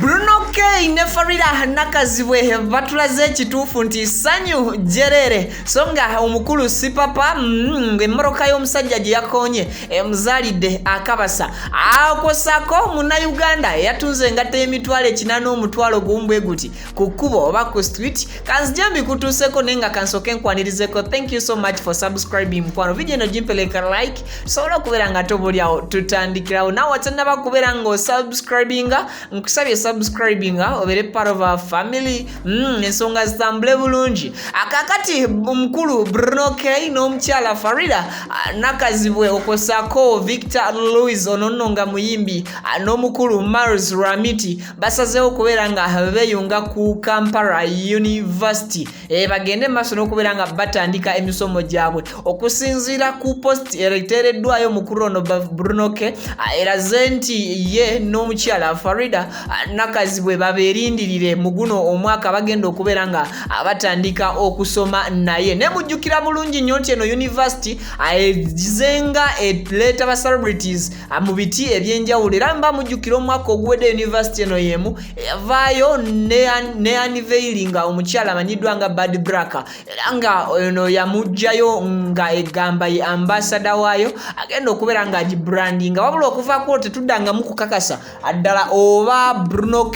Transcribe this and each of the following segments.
Bruno ne Faridah Nakazibwe batulaze ekituufu nti sanyu jerere songa omukulu sipapa emmoroka y'omusajja gye yakonye emuzaalidde akabasa akosako Munnayuganda yatunze engatta y'emitwalo 8 omutwalo gumbwe guti ku kkubo oba ku street kanzijambi kutuuseko nenga kansoke nkwanirizeeko. Thank you so much for subscribing mkwano video eno gimpeleka like sobola okubeera nga tobulyawo tutandikirawo nawe watannaba kubeera nga subscribinga nkusabye subscribinga obere part of our family ensonga zitambule bulungi. Akakati omukulu Bruno n'omukyala Faridah Nakazibwe okosako Victor Louis onononga muyimbi n'omukulu Mars Ramiti basazeewo okubeera nga beeyunga ku Kampala University bagende maaso n'okubeera nga batandika emisomo gyabwe okusinziira ku post ereteereddwayo omukulu ono Bruno eraze nti ye n'omukyala Faridah Nakazibwe babeerindirire mu guno omwaka bagenda okubeera nga abatandika okusoma naye ne mujjukira bulungi nnyo nti eno university ezenga leeta ba celebrities mu biti ebyenjawulo era mba mujjukira omwaka oguwedde university eno yemu yavaayo ne unveilinga omukyala amanyiddwa nga Bad Braka era nga eno yamugjayo nga egamba ye ambassador waayo agenda okubeera nga agibrandinga wabula okuvaako tetuddangamu kukakasa addala oba Bruno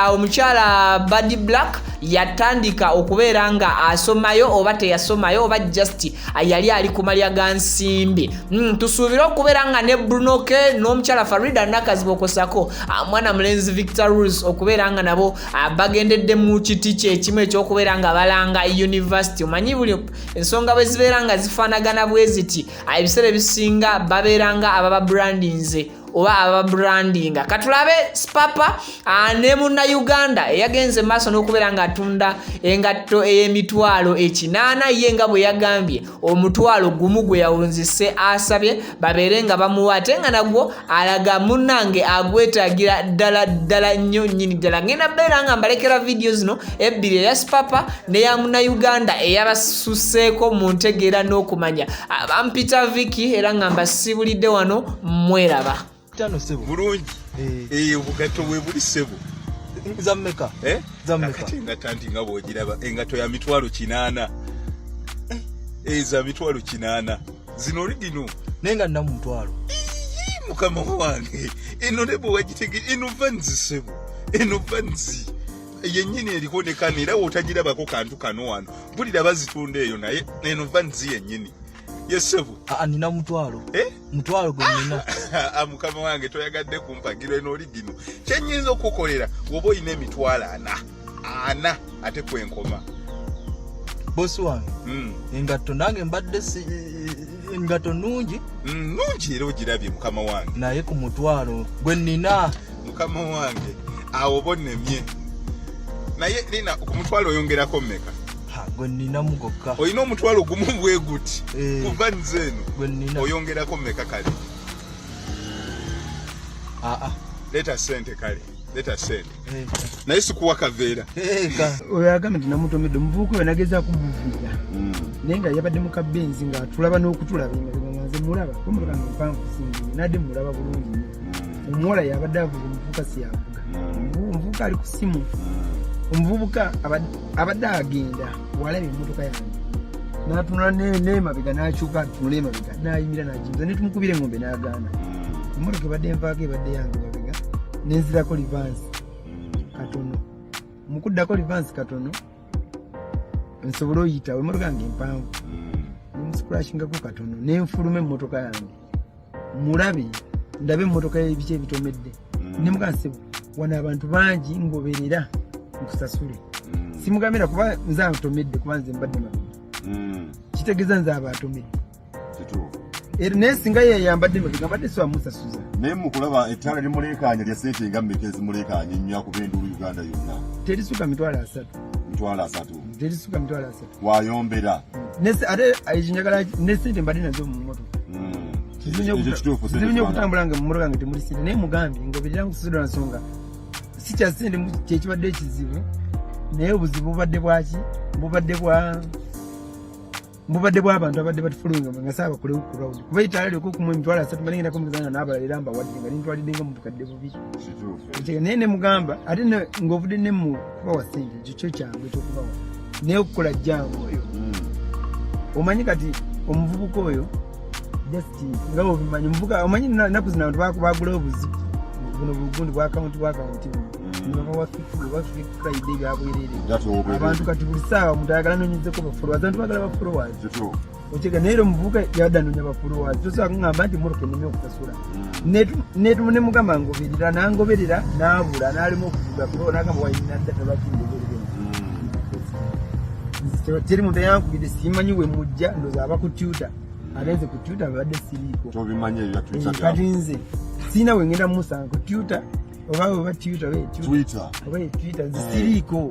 omukyala Bad Black yatandika okubeera nga asomayo oba teyasomayo oba just yali ali ku malya ga nsimbi. Tusuubira okubeera nga ne Bruno n'omukyala Faridah Nakazibwe okosako mwana mulenzi Victor Louis okubeera nga nabo bagendedde mu kiti kyekimu ekyokubeera nga balanga university. Omanyi buli ensonga bwe zibeera nga zifaanagana bwe ziti ebiseera ebisinga babeera nga ababa brandinze oba ababrandinga. Katulabe spapa ne Munnayuganda eyagenze maaso n'okubeera nga atunda engatto ey'emitwalo 8 ye nga bwe yagambye omutwalo gumu gwe yawunzise asabye babeere nga bamuwa ate nga nagwo alaga munnange agwetaagira ddala nnyo nnyini ddala. Ngenda beera nga mbalekera video zino ebbiri eya spapa n'eya Munnayuganda eyabasuseeko mu ntegeera n'okumanya bampita Vicky era nga mbasibulidde wano mweraba. Bulungi obugatto bwe buli ssebo zammeka kati engatta nti nga bw'ogiraba engatto ya mitwalo 8 za mitwalo 8 zino ligino naye nga nnamu mutwalo mukama wange eno ne bwe wagitegere eno vanzi ssebo eno vanzi yennyini eriko ne kano era wotagirabako kantu kano wano mpulira bazitunda eyo naye eno vanzi yennyini yesebu nina mutwalo mutwalo gwe nina mukama wange toyagadde kumpagiro eno oligino kyenyinza okukolera woba oyina emitwalo 4 ate kwenkoma bosi wange engatto nange mbadde engatto nungi era ogirabye mukama wange naye ku mutwalo gwe nina mukama wange awo bonnemye naye nina ku mutwalo oyongerako mmeka gwe nina mugokka oyina omutwalo gumu bwe guti kuva nze eno oyongerako mmeka kale leta sente kale leta sente naye sikuwa kaveera oyo agamba nti namutomedde omuvubuka oyo nagezaako kumuviira naye nga yabadde mu kabenzi nga tulaba n'okutulaba nze mulaba omuvubuka nga mpanvu singi nadde mulaba bulungi nnyo omuwola yabadde avuga omuvubuka siyavuga omuvubuka ali ku simu omuvubuka abadde agenda walaba emmotoka yange n'atunula n'emabega n'akyuka atunula emabega n'ayimira n'agimuza ne tumukubira engombe n'agaana emmotoka ebadde envaako ebadde yange mabega nenzirako livansi katono mukuddako livansi katono nsobole oyitawo emmotoka yange empanvu nemusikurashingako katono nenfuluma emmotoka yange mulabe ndabe emmotoka y'ebiki ebitomedde nemugansebo wano abantu bangi ngoberera nkusasule simugambira kuba nze atomedde kuba nze mbadde mabega kitegeeza nze aba atomedde naye singa yeyambadde mabega mbadde siwa musasuza naye mukulaba ettaala limuleekaanya lya sente nga mmeka ezimuleekaanya ennyo akuba enduulu Uganda yonna terisuka mitwalo 3 terisuka mitwalo 3 wayombera ate ekinjagala ne sente mbadde nazo mu mmotoka zirinyo okutambula nga mu mmotoka nga temuli sente naye mugambye ngoberera nkususuddwa nsonga si kya sente kyekibadde ekizibu naye obuzibu bubadde bwaki bubadde bw'abantu abadde batufulunga nga saaba kulewo ku round kuba itaala lyokko kumwe emitwalo 3 balengera kumuzanga n'abalala era mbawadde nga nintwalidde nga mu bukadde bubi naye ne mugamba ate ng'ovudde ne mu kubawa ssente ekyo kyo kyangu ekyokubawa naye okukola jangu oyo omanyi kati omuvubuka oyo just nga obimanyi omuvubuka omanyi naku zino abantu bagulawo obuzibu buno bugundi bwa akawunti Friday byabwerere abantu kati buli saawa omuntu ayagala nonyezeko bafollowers abantu bagala bafollowers okega naye omuvubuka yadda nonya bafollowers tosobola kuŋŋamba nti moroka enneme okusasula ne mugamba ngoberera nangoberera naabula n'alema okuvuga kuba nagamba wayina ddata lwakingoberere teri muntu yankubidde simanyi we mujja ndoza aba ku tuta alenze ku tuta abadde siriiko kati nze sina wengenda musanga ku tuta oba Twitter nze siriiko